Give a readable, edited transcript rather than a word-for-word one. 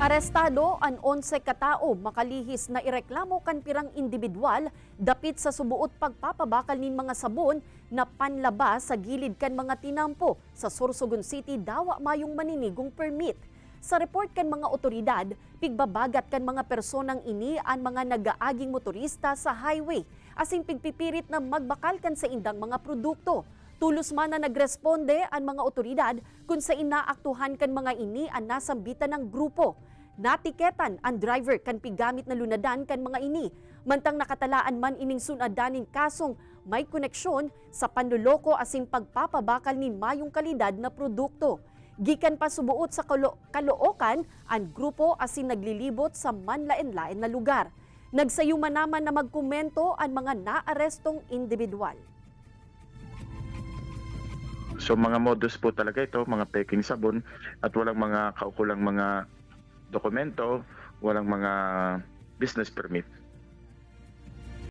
Arestado ang 11 katao makalihis na ireklamo kan pirang individual dapit sa subuot pagpapabakal nin mga sabon na panlabas sa gilid kan mga tinampo sa Sorsogon City dawa mayong maninigong permit. Sa report kan mga otoridad, pigbabagat kan mga personang ini ang mga nagaaging motorista sa highway asing pigpipirit na magbakal kan sa indang mga produkto. Tulos man na nagresponde ang mga otoridad kung sa inaaktuhan kan mga ini ang nasambitan ng grupo. Natiketan ang driver kan pigamit na lunadan kan mga ini. Mantang nakatalaan man ining sunadaning kasong may koneksyon sa panloloko asing pagpapabakal ni mayong kalidad na produkto. Gikan pa subuot sa Caloocan ang grupo asing naglilibot sa manlain-lain na lugar. Nagsayuman naman na magkomento ang mga naarestong individual. So mga modus po talaga ito, mga peking sabon at walang mga kaukulang mga dokumento, walang mga business permit.